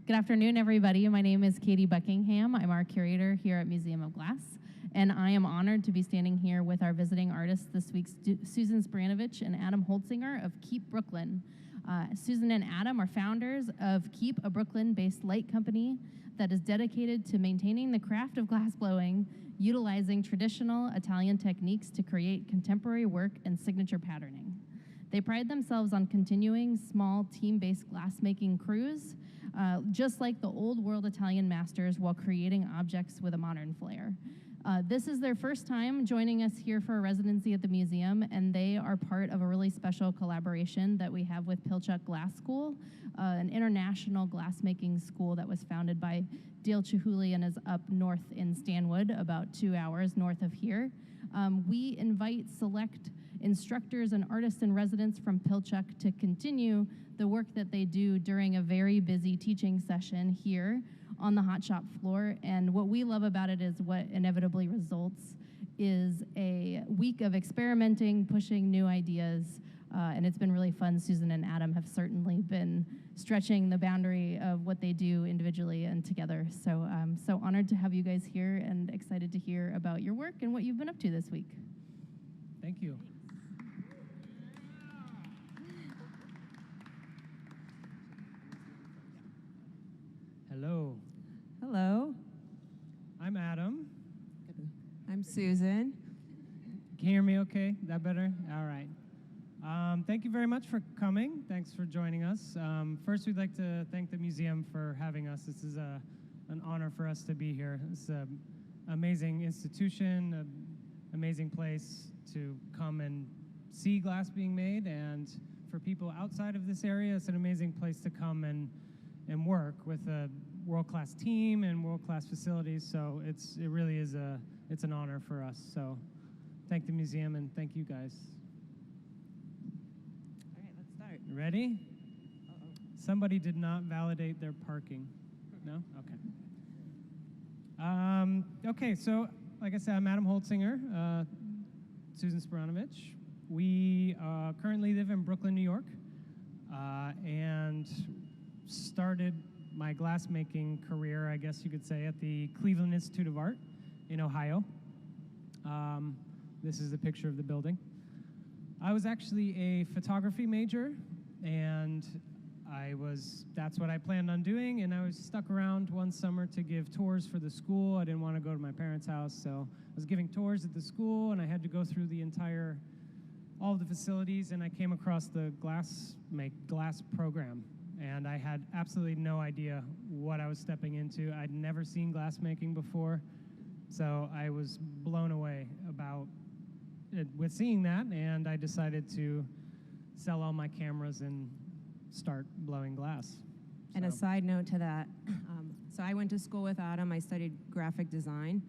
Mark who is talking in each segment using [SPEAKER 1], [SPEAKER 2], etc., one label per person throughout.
[SPEAKER 1] Good afternoon, everybody. My name is Katie Buckingham. I'm our curator here at Museum of Glass, and I am honored to be standing here with our visiting artists this week, Susan Spiranovich and Adam Holtzinger of Keep Brooklyn. Susan and Adam are founders of Keep, a Brooklyn-based light company that is dedicated to maintaining the craft of glassblowing, utilizing traditional Italian techniques to create contemporary work and signature patterning. They pride themselves on continuing small team-based glassmaking crews, just like the old world Italian masters, while creating objects with a modern flair. This is their first time joining us here for a residency at the museum, and they are part of a really special collaboration that we have with Pilchuck Glass School, an international glassmaking school that was founded by Dale Chihuly and is up north in Stanwood, about 2 hours north of here. We invite select instructors and artists in residence from Pilchuck to continue the work that they do during a very busy teaching session here on the hotshop floor. And what we love about it is what inevitably results is a week of experimenting, pushing new ideas, and it's been really fun. Susan and Adam have certainly been stretching the boundary of what they do individually and together. So I'm so honored to have you guys here and excited to hear about your work and what you've been up to this week.
[SPEAKER 2] Thank you. Hello.
[SPEAKER 3] Hello.
[SPEAKER 2] I'm Adam.
[SPEAKER 3] I'm Susan.
[SPEAKER 2] Can you hear me okay? Is that better? All right. Thank you very much for coming. Thanks for joining us. First, we'd like to thank the museum for having us. This is an honor for us to be here. It's an amazing institution, an amazing place to come and see glass being made, and for people outside of this area, it's an amazing place to come and work with a world-class team and world-class facilities. So it really is it's an honor for us. So thank the museum and thank you guys.
[SPEAKER 3] All right, let's start.
[SPEAKER 2] Ready?
[SPEAKER 3] Uh-oh.
[SPEAKER 2] Somebody did not validate their parking. No? Okay. Okay, so like I said, I'm Adam Holtzinger, Susan Spiranovich. We currently live in Brooklyn, New York, and started my glassmaking career, I guess you could say, at the Cleveland Institute of Art in Ohio. This is a picture of the building. I was actually a photography major, and that's what I planned on doing, and I was stuck around one summer to give tours for the school. I didn't want to go to my parents' house, so I was giving tours at the school, and I had to go through all of the facilities, and I came across the glass program. And I had absolutely no idea what I was stepping into. I'd never seen glass making before, so I was blown away about it with seeing that, and I decided to sell all my cameras and start blowing glass.
[SPEAKER 3] And a side note to that, so I went to school with Adam. I studied graphic design,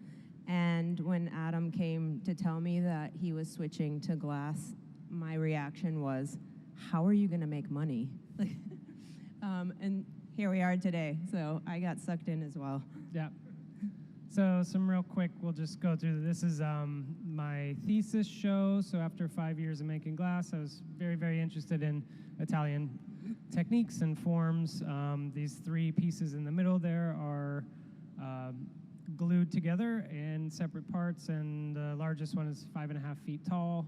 [SPEAKER 3] and when Adam came to tell me that he was switching to glass, my reaction was, how are you going to make money? And here we are today, so I got sucked in as well.
[SPEAKER 2] Yeah. So some real quick, we'll just go through. This is my thesis show. So after 5 years of making glass, I was very, very interested in Italian techniques and forms. These three pieces in the middle there are glued together in separate parts, and the largest one is 5.5 feet tall.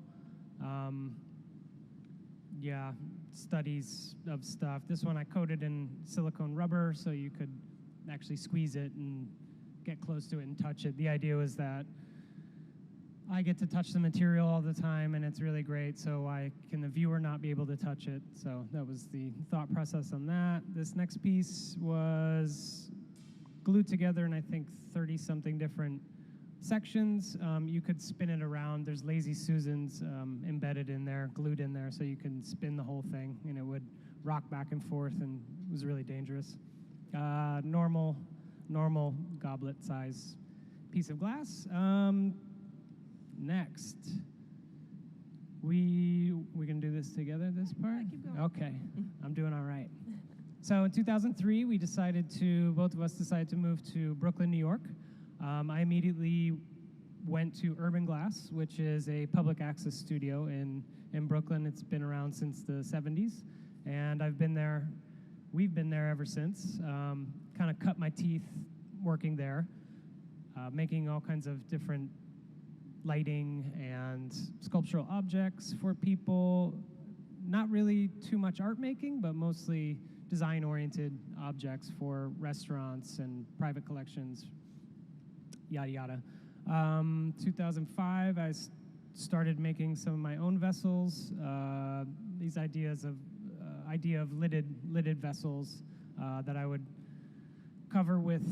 [SPEAKER 2] Yeah, studies of stuff. This one I coated in silicone rubber so you could actually squeeze it and get close to it and touch it. The idea was that I get to touch the material all the time, and it's really great, so why can the viewer not be able to touch it? So that was the thought process on that. This next piece was glued together in, I think, 30-something different sections. You could spin it around. There's Lazy Susans embedded in there, glued in there, so you can spin the whole thing, and it would rock back and forth, and it was really dangerous. Normal goblet size piece of glass. Next, we can do this together, this part?
[SPEAKER 3] Yeah, keep going.
[SPEAKER 2] Okay, I'm doing all right. So in 2003, both of us decided to move to Brooklyn, New York. I immediately went to Urban Glass, which is a public access studio in Brooklyn. It's been around since the 70s, and I've been there we've been there ever since. Kind of cut my teeth working there, making all kinds of different lighting and sculptural objects for people. Not really too much art making, but mostly design-oriented objects for restaurants and private collections, yada yada. 2005, I started making some of my own vessels. These idea of lidded vessels that I would cover with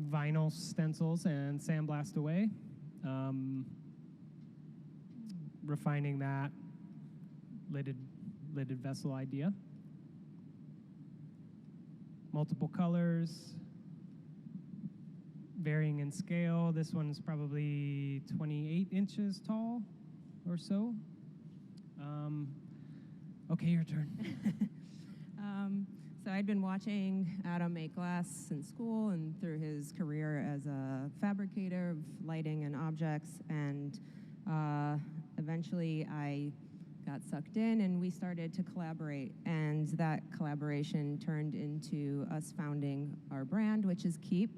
[SPEAKER 2] vinyl stencils and sandblast away, refining that lidded vessel idea. Multiple colors, varying in scale. This one's probably 28 inches tall or so. Okay, your turn.
[SPEAKER 3] So I'd been watching Adam make glass in school and through his career as a fabricator of lighting and objects, and eventually I got sucked in and we started to collaborate, and that collaboration turned into us founding our brand, which is Keep.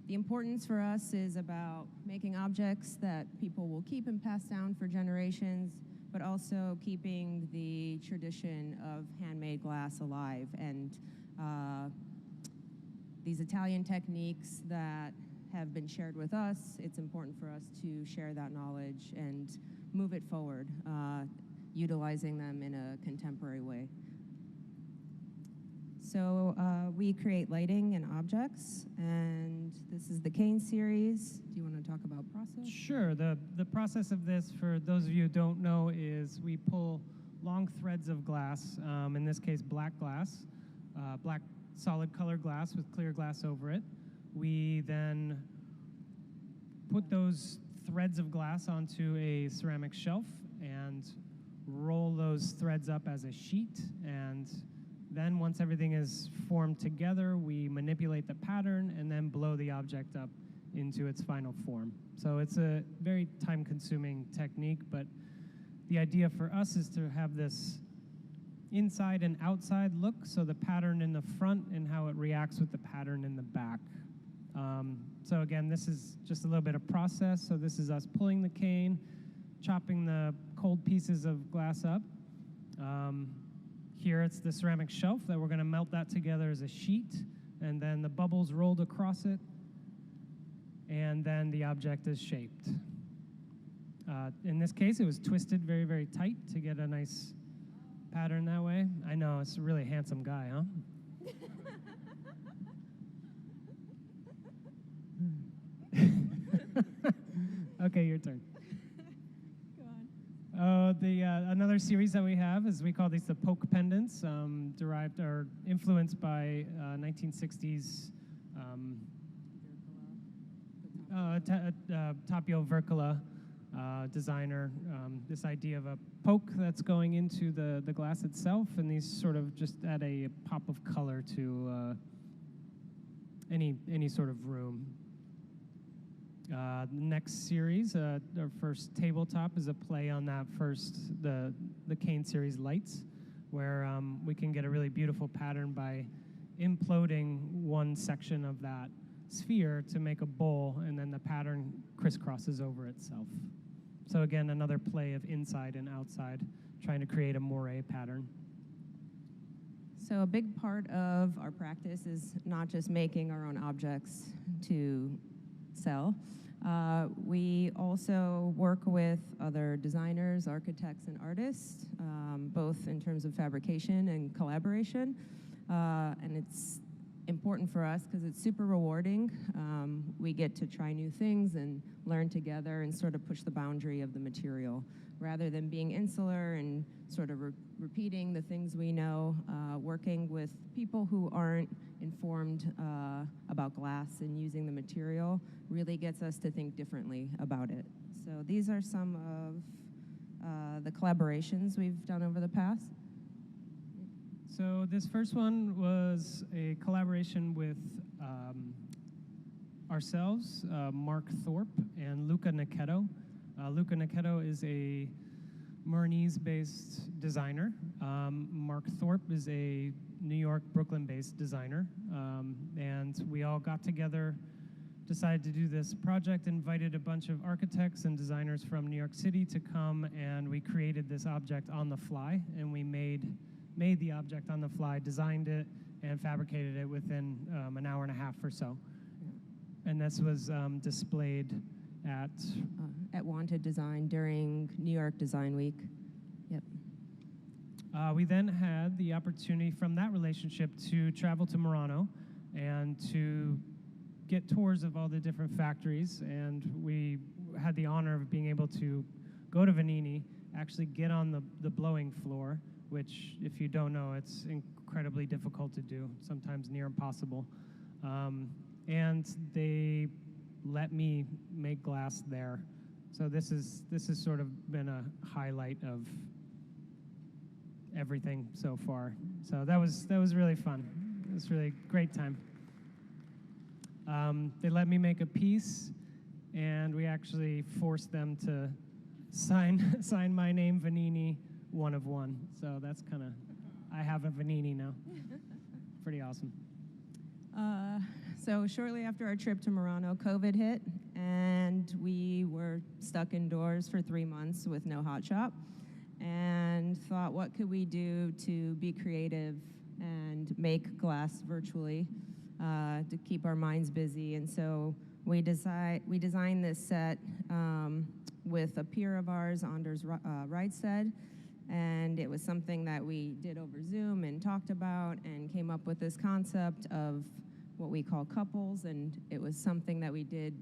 [SPEAKER 3] The importance for us is about making objects that people will keep and pass down for generations, but also keeping the tradition of handmade glass alive. And these Italian techniques that have been shared with us, it's important for us to share that knowledge and move it forward, utilizing them in a contemporary way. So we create lighting and objects, and this is the cane series. Do you want to talk about process?
[SPEAKER 2] Sure. The process of this, for those of you who don't know, is we pull long threads of glass, in this case black glass, black solid colored glass with clear glass over it. We then put those threads of glass onto a ceramic shelf and roll those threads up as a sheet, and then once everything is formed together, we manipulate the pattern and then blow the object up into its final form. So it's a very time-consuming technique, but the idea for us is to have this inside and outside look, so the pattern in the front and how it reacts with the pattern in the back. So again, this is just a little bit of process. So this is us pulling the cane, chopping the cold pieces of glass up. Here it's the ceramic shelf that we're going to melt that together as a sheet, and then the bubbles rolled across it, and then the object is shaped. In this case, it was twisted very, very tight to get a nice pattern that way. I know, it's a really handsome guy, huh? Okay, your turn.
[SPEAKER 3] Go on.
[SPEAKER 2] Another series that we have is, we call these the poke pendants, derived or influenced by 1960s Tapio Vercola designer. This idea of a poke that's going into the glass itself, and these sort of just add a pop of color to any sort of room. The next series, our first tabletop, is a play on that the cane series lights, where we can get a really beautiful pattern by imploding one section of that sphere to make a bowl, and then the pattern crisscrosses over itself. So again, another play of inside and outside, trying to create a moire pattern.
[SPEAKER 3] So a big part of our practice is not just making our own objects to sell. We also work with other designers, architects, and artists, both in terms of fabrication and collaboration. And it's important for us because it's super rewarding. We get to try new things and learn together and sort of push the boundary of the material, rather than being insular and sort of repeating the things we know. Working with people who aren't informed about glass and using the material really gets us to think differently about it. So these are some of the collaborations we've done over the past.
[SPEAKER 2] So this first one was a collaboration with ourselves, Mark Thorpe, and Luca Nicchetto. Luca Nicchetto is a Marnese-based designer. Mark Thorpe is a New York, Brooklyn-based designer. And we all got together, decided to do this project, invited a bunch of architects and designers from New York City to come, and we created this object on the fly, and we made the object on the fly, designed it, and fabricated it within an hour and a half or so. And this was displayed
[SPEAKER 3] at Wanted Design during New York Design Week. Yep.
[SPEAKER 2] We then had the opportunity from that relationship to travel to Murano and to get tours of all the different factories, and we had the honor of being able to go to Vanini, actually get on the blowing floor, which, if you don't know, it's incredibly difficult to do, sometimes near impossible. And they let me make glass there. So this has sort of been a highlight of everything so far. So that was really fun. It was really a great time. They let me make a piece, and we actually forced them to sign my name, Vanini, 1 of 1. So that's kind of, I have a Vanini now. Pretty awesome.
[SPEAKER 3] So shortly after our trip to Murano, COVID hit, and we were stuck indoors for 3 months with no hotshop, and thought, what could we do to be creative and make glass virtually to keep our minds busy? And so we designed this set with a peer of ours, Anders Reidsted, and it was something that we did over Zoom and talked about and came up with this concept of what we call couples, and it was something that we did,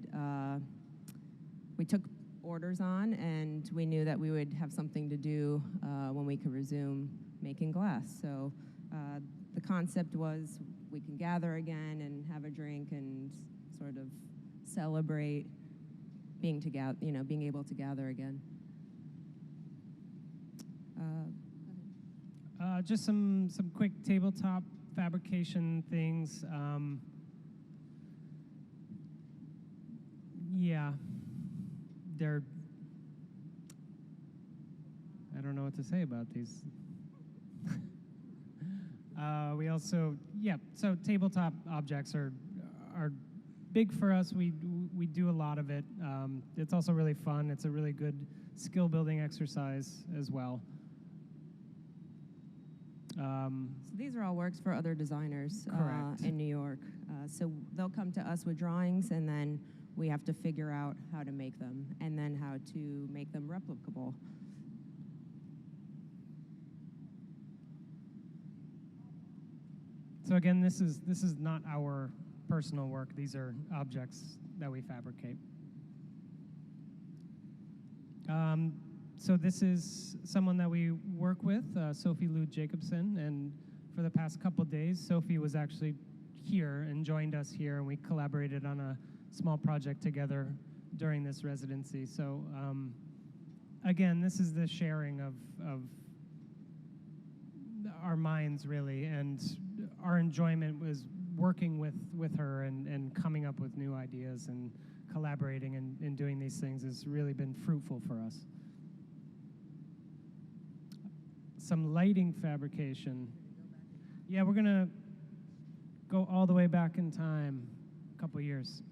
[SPEAKER 3] we took orders on, and we knew that we would have something to do when we could resume making glass. So the concept was we can gather again and have a drink and sort of celebrate being together, being able to gather again.
[SPEAKER 2] Just some quick tabletop fabrication things. Yeah, I don't know what to say about these. We also, so tabletop objects are big for us. We do a lot of it. It's also really fun. It's a really good skill building exercise as well.
[SPEAKER 3] So these are all works for other designers in New York. So they'll come to us with drawings, and then we have to figure out how to make them, and then how to make them replicable.
[SPEAKER 2] So again, this is not our personal work. These are objects that we fabricate. So this is someone that we work with, Sophie Lou Jacobson, and for the past couple days, Sophie was actually here and joined us here, and we collaborated on a small project together during this residency. So again, this is the sharing of our minds, really, and our enjoyment was working with her and coming up with new ideas and collaborating and doing these things has really been fruitful for us. Some lighting fabrication. Yeah, we're gonna go all the way back in time, a couple years.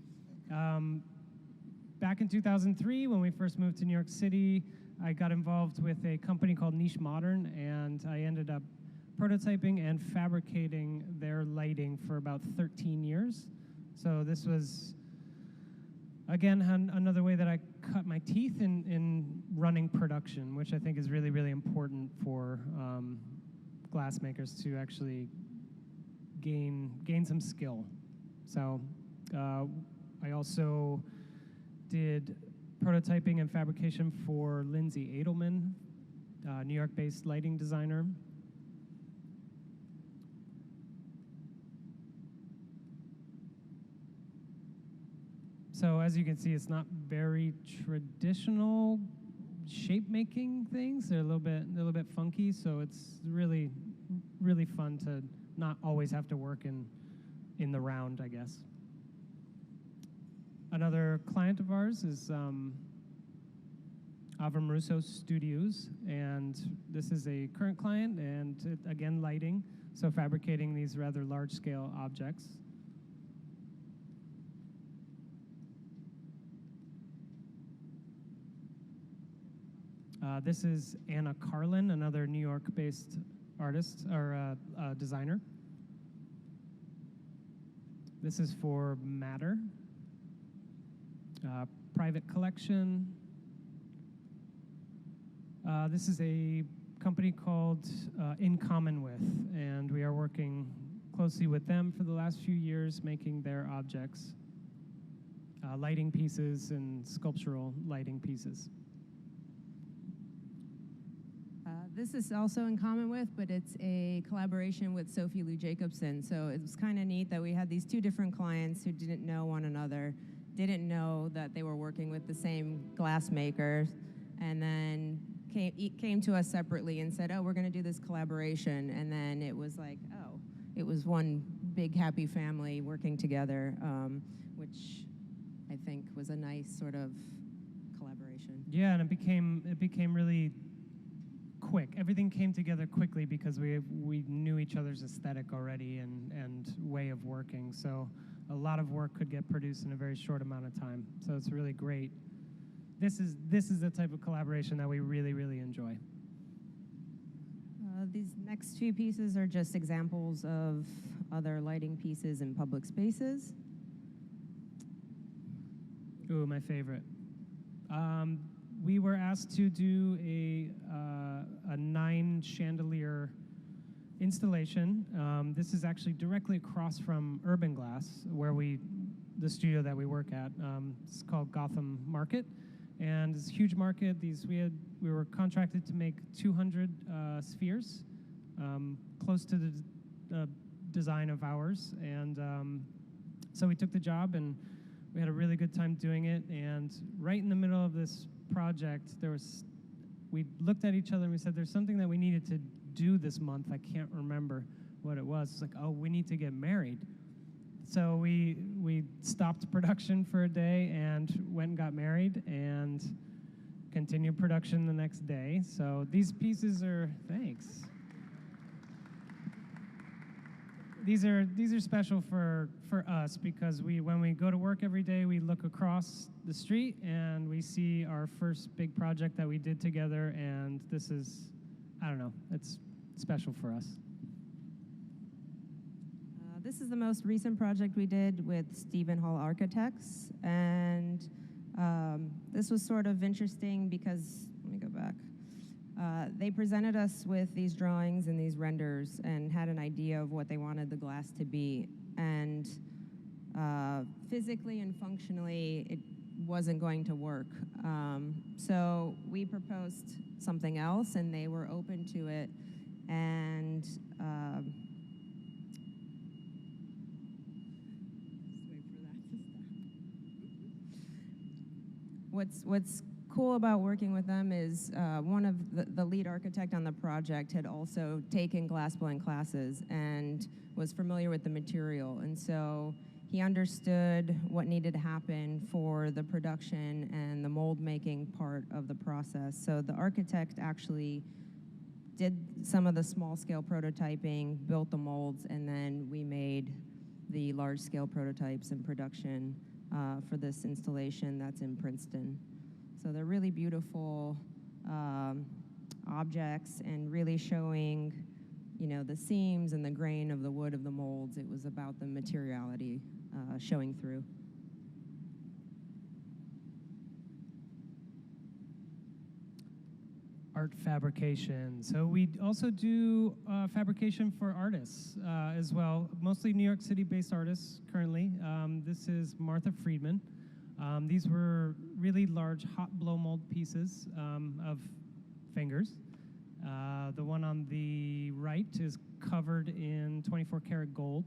[SPEAKER 2] Back in 2003, when we first moved to New York City, I got involved with a company called Niche Modern, and I ended up prototyping and fabricating their lighting for about 13 years. So this was, again, another way that I cut my teeth in running production, which I think is really, really important for glass makers to actually gain some skill. So I also did prototyping and fabrication for Lindsay Edelman, New York-based lighting designer. So as you can see, it's not very traditional shape making things. They're a little bit funky, so it's really, really fun to not always have to work in the round, I guess. Another client of ours is Avram Russo Studios, and this is a current client, and again, lighting, so fabricating these rather large-scale objects. This is Anna Carlin, another New York-based artist or designer. This is for Matter, private collection. This is a company called In Common With, and we are working closely with them for the last few years, making their objects, lighting pieces and sculptural lighting pieces.
[SPEAKER 3] This is also In Common With, but it's a collaboration with Sophie Lou Jacobson. So it was kind of neat that we had these two different clients who didn't know one another, didn't know that they were working with the same glass makers, and then came to us separately and said, oh, we're going to do this collaboration. And then it was like, oh, it was one big happy family working together, which I think was a nice sort of collaboration.
[SPEAKER 2] Yeah, and it became really quick. Everything came together quickly because we knew each other's aesthetic already and way of working. So a lot of work could get produced in a very short amount of time. So it's really great. This is the type of collaboration that we really, really enjoy.
[SPEAKER 3] These next few pieces are just examples of other lighting pieces in public spaces.
[SPEAKER 2] Ooh, my favorite. We were asked to do a 9 chandelier installation. This is actually directly across from Urban Glass, where the studio that we work at. It's called Gotham Market, and it's a huge market. We were contracted to make 200 spheres, close to the design of ours, and so we took the job and we had a really good time doing it. And right in the middle of this project, we looked at each other and we said, there's something that we needed to do this month. I can't remember what it was. It's like, oh, we need to get married. So we stopped production for a day and went and got married and continued production the next day. So these pieces are, thanks. These are special for us because when we go to work every day, we look across the street and we see our first big project that we did together, and this is, I don't know, it's special for us.
[SPEAKER 3] This is the most recent project we did with Stephen Hall Architects, and this was sort of interesting because, let me go back. They presented us with these drawings and these renders and had an idea of what they wanted the glass to be. And physically and functionally, it wasn't going to work. So we proposed something else, and they were open to it. And what's cool about working with them is one of the lead architect on the project had also taken glassblowing classes and was familiar with the material, and so he understood what needed to happen for the production and the mold making part of the process. So the architect actually did some of the small scale prototyping, built the molds, and then we made the large scale prototypes in production for this installation that's in Princeton. So they're really beautiful objects and really showing, the seams and the grain of the wood of the molds. It was about the materiality showing through.
[SPEAKER 2] Art fabrication. So we also do fabrication for artists as well, mostly New York City-based artists currently. This is Martha Friedman. These were really large hot blow mold pieces of fingers. The one on the right is covered in 24 karat gold.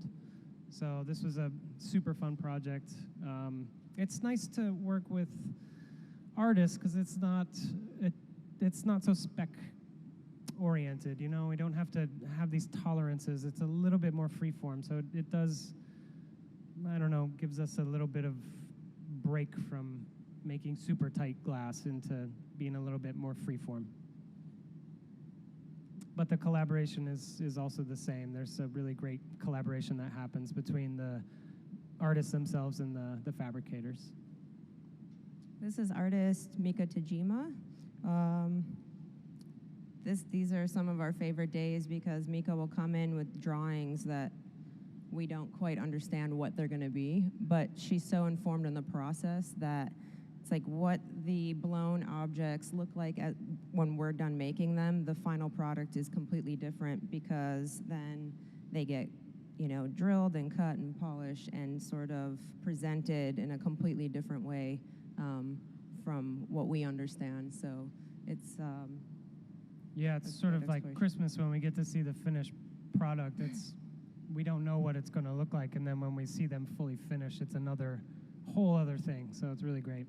[SPEAKER 2] So this was a super fun project. It's nice to work with artists because it's not so spec oriented. We don't have to have these tolerances. It's a little bit more freeform. So it does, I don't know, gives us a little bit of break from making super tight glass into being a little bit more freeform. But the collaboration is also the same. There's a really great collaboration that happens between the artists themselves and the fabricators.
[SPEAKER 3] This is artist Mika Tajima. These are some of our favorite days because Mika will come in with drawings that we don't quite understand what they're going to be, but she's so informed in the process that it's like what the blown objects look like when we're done making them. The final product is completely different because then they get, drilled and cut and polished and sort of presented in a completely different way from what we understand. So it's
[SPEAKER 2] it's sort of like Christmas when we get to see the finished product. We don't know what it's going to look like, and then when we see them fully finished, it's another whole other thing. So it's really great.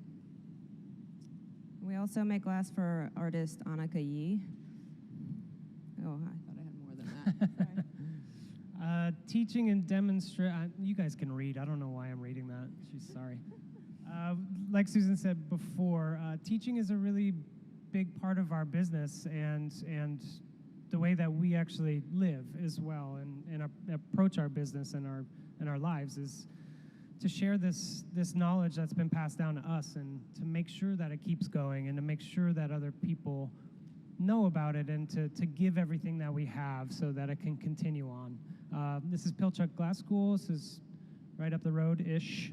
[SPEAKER 3] We also make glass for artist Annika Yi. Oh, I thought I had more than that. Sorry.
[SPEAKER 2] Teaching and demonstrate. You guys can read. I don't know why I'm reading that. She's sorry. Like Susan said before, teaching is a really big part of our business and the way that we actually live as well and approach our business and our lives is to share this knowledge that's been passed down to us and to make sure that it keeps going and to make sure that other people know about it and to give everything that we have so that it can continue on. This is Pilchuck Glass School. This is right up the road-ish.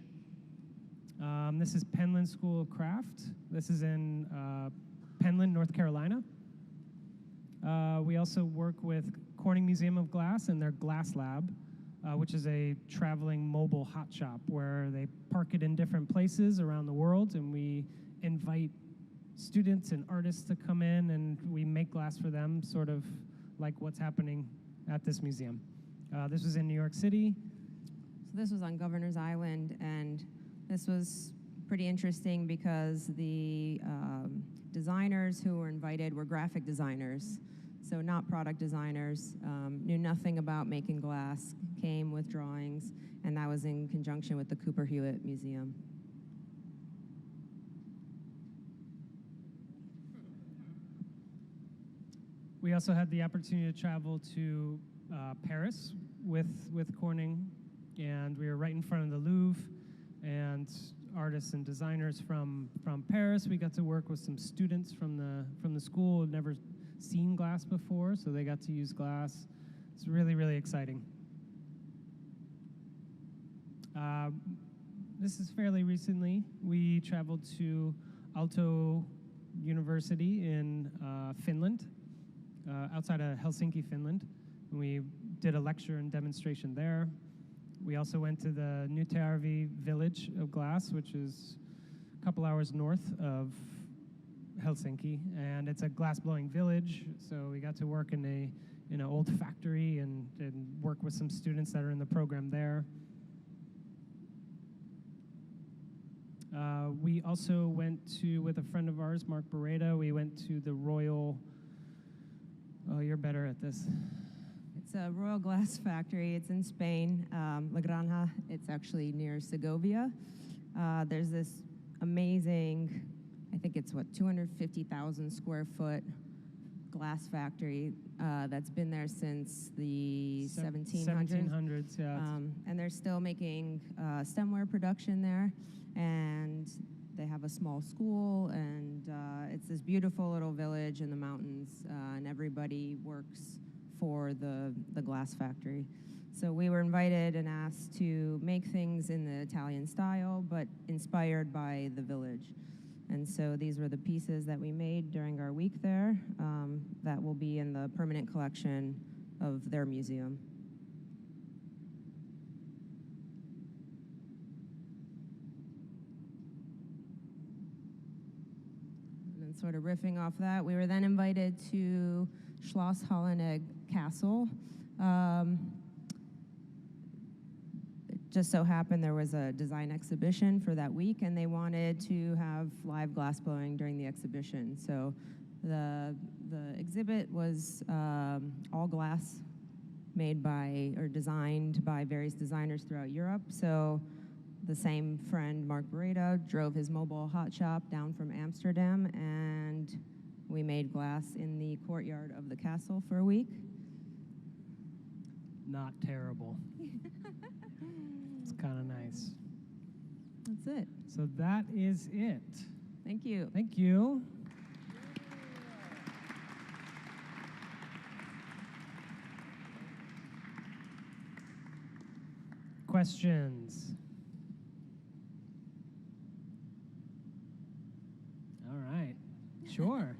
[SPEAKER 2] This is Penland School of Craft. This is in Penland, North Carolina. We also work with Corning Museum of Glass and their Glass Lab, which is a traveling mobile hotshop where they park it in different places around the world, and we invite students and artists to come in, and we make glass for them, sort of like what's happening at this museum. This was in New York City.
[SPEAKER 3] So this was on Governor's Island, and this was pretty interesting because the designers who were invited were graphic designers, so not product designers, knew nothing about making glass, came with drawings, and that was in conjunction with the Cooper Hewitt Museum.
[SPEAKER 2] We also had the opportunity to travel to Paris with Corning, and we were right in front of the Louvre, and artists and designers from Paris. We got to work with some students from the school who'd never seen glass before, so they got to use glass. It's really, really exciting. This is fairly recently. We traveled to Aalto University in Finland, outside of Helsinki, Finland. We did a lecture and demonstration there. We also went to the Nytärvi village of glass, which is a couple hours north of Helsinki, and it's a glass-blowing village. So we got to work in an old factory and work with some students that are in the program there. We also went to, with a friend of ours, Mark Beretta, we went to the Royal, oh, you're better at this.
[SPEAKER 3] It's a Royal Glass Factory. It's in Spain, La Granja. It's actually near Segovia. There's this amazing, I think it's 250,000 square foot glass factory that's been there since the 1700s.
[SPEAKER 2] 1700s, yeah.
[SPEAKER 3] And they're still making stemware production there. And they have a small school, and it's this beautiful little village in the mountains, and everybody works for the glass factory. So we were invited and asked to make things in the Italian style, but inspired by the village. And so these were the pieces that we made during our week there that will be in the permanent collection of their museum. And then sort of riffing off that, we were then invited to Schloss Hollenegg Castle. It just so happened there was a design exhibition for that week, and they wanted to have live glass blowing during the exhibition. So the exhibit was all glass made by or designed by various designers throughout Europe. So the same friend, Mark Barreto, drove his mobile hot shop down from Amsterdam, and we made glass in the courtyard of the castle for a week.
[SPEAKER 2] Not terrible. It's kind of nice.
[SPEAKER 3] That's it.
[SPEAKER 2] So that is it.
[SPEAKER 3] Thank you.
[SPEAKER 2] Thank you. Questions? All right. Sure.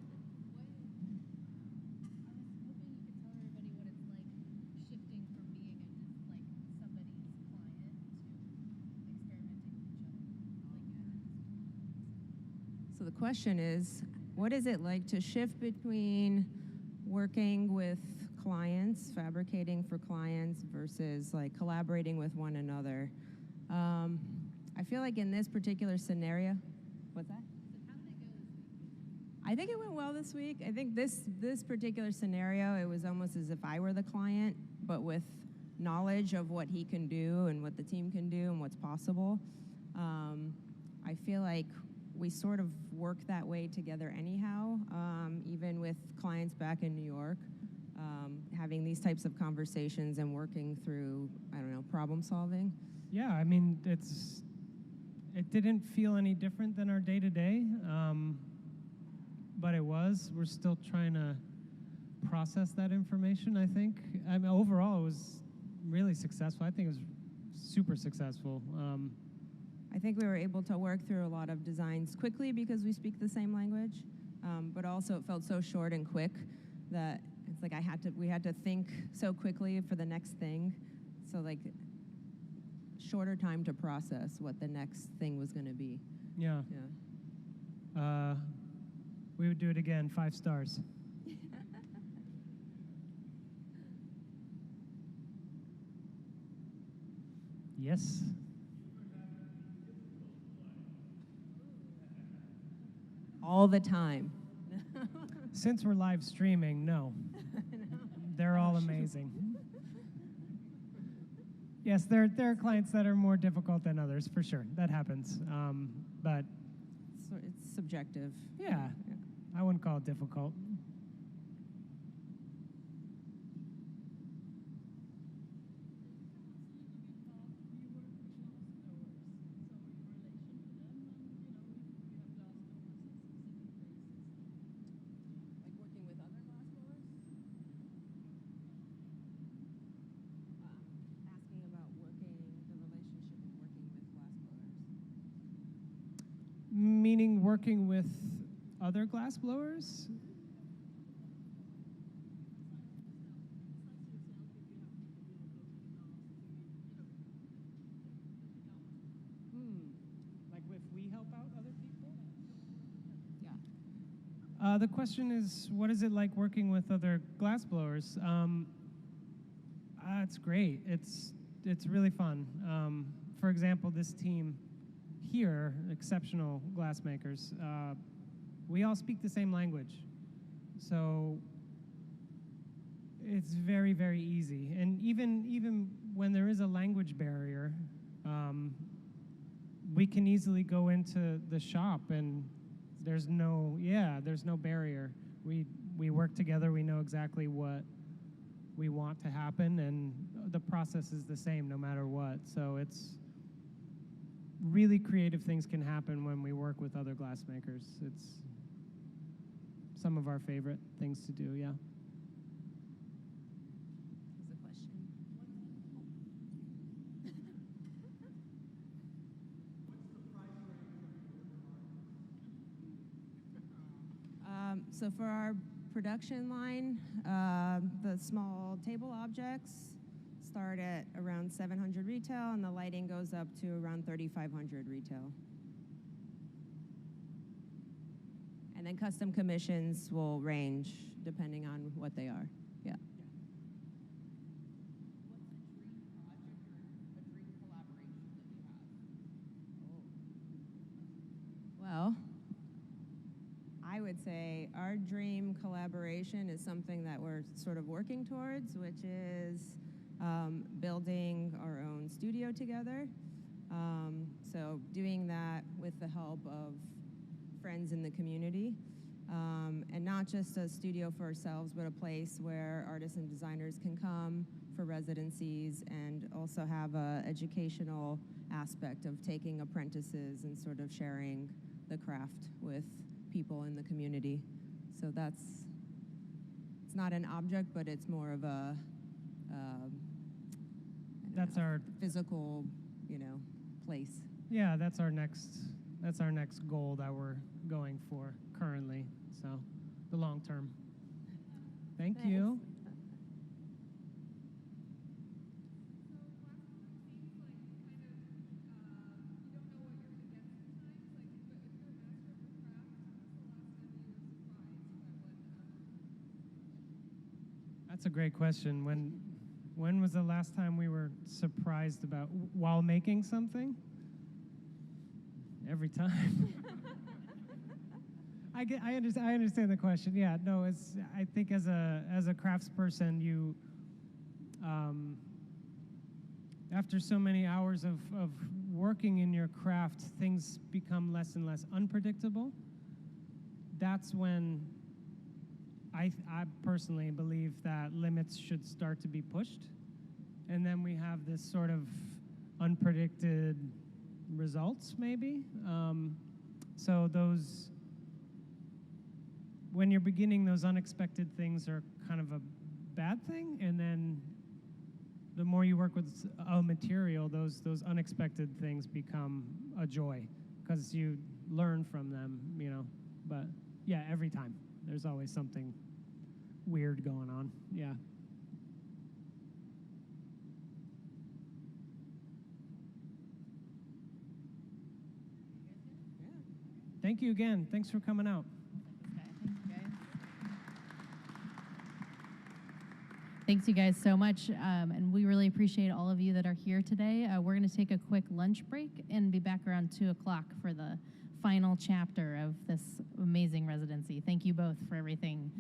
[SPEAKER 3] So the question is, what is it like to shift between working with clients, fabricating for clients, versus like collaborating with one another? I feel like in this particular scenario, what's that? I think it went well this week. I think this particular scenario, it was almost as if I were the client, but with knowledge of what he can do and what the team can do and what's possible. I feel like we sort of work that way together anyhow, even with clients back in New York, having these types of conversations and working through, I don't know, problem solving.
[SPEAKER 2] Yeah, I mean, it didn't feel any different than our day-to-day, but it was. We're still trying to process that information, I think. I mean, overall, it was really successful. I think it was super successful.
[SPEAKER 3] I think we were able to work through a lot of designs quickly because we speak the same language, but also it felt so short and quick that it's like we had to think so quickly for the next thing. So like shorter time to process what the next thing was going to be.
[SPEAKER 2] Yeah.
[SPEAKER 3] Yeah.
[SPEAKER 2] We would do it again, 5 stars. Yes?
[SPEAKER 3] All the time.
[SPEAKER 2] Since we're live streaming, no. They're all amazing. Yes, there are clients that are more difficult than others, for sure. That happens. But
[SPEAKER 3] So it's subjective.
[SPEAKER 2] yeah, I wouldn't call it difficult.
[SPEAKER 3] Like working with other glassblowers? Asking about the relationship of working with glassblowers.
[SPEAKER 2] Meaning working with other glass blowers? Like if we help out other people?
[SPEAKER 3] Yeah.
[SPEAKER 2] The question is, what is it like working with other glass blowers? It's great. It's really fun. For example, this team here, exceptional glassmakers, we all speak the same language. So it's very, very easy. And even when there is a language barrier, we can easily go into the shop and there's no barrier. We work together, we know exactly what we want to happen, and the process is the same no matter what. So it's really creative things can happen when we work with other glassmakers. It's some of our favorite things to do, yeah.
[SPEAKER 3] Is the question? So for our production line, the small table objects start at around 700 retail, and the lighting goes up to around 3,500 retail. And then custom commissions will range depending on what they are. Yeah. Well, I would say our dream collaboration is something that we're sort of working towards, which is building our own studio together. So doing that with the help of friends in the community, and not just a studio for ourselves, but a place where artists and designers can come for residencies and also have a educational aspect of taking apprentices and sort of sharing the craft with people in the community. So it's not an object, but it's more of a
[SPEAKER 2] That's our
[SPEAKER 3] physical, place.
[SPEAKER 2] Yeah, that's our next goal that we're going for currently. So the long term. Thank you. That's a great question. When was the last time we were surprised about while making something? Every time. I understand the question. Yeah, no, I think as a craftsperson, you after so many hours of working in your craft, things become less and less unpredictable. That's when I personally believe that limits should start to be pushed, and then we have this sort of unpredicted results, maybe. So when you're beginning, those unexpected things are kind of a bad thing, and then the more you work with a material, those unexpected things become a joy, because you learn from them, But yeah, every time. There's always something weird going on. Yeah. Thank you again. Thanks for coming out.
[SPEAKER 1] Thanks, you guys, so much. And we really appreciate all of you that are here today. We're going to take a quick lunch break and be back around 2 o'clock for the final chapter of this amazing residency. Thank you both for everything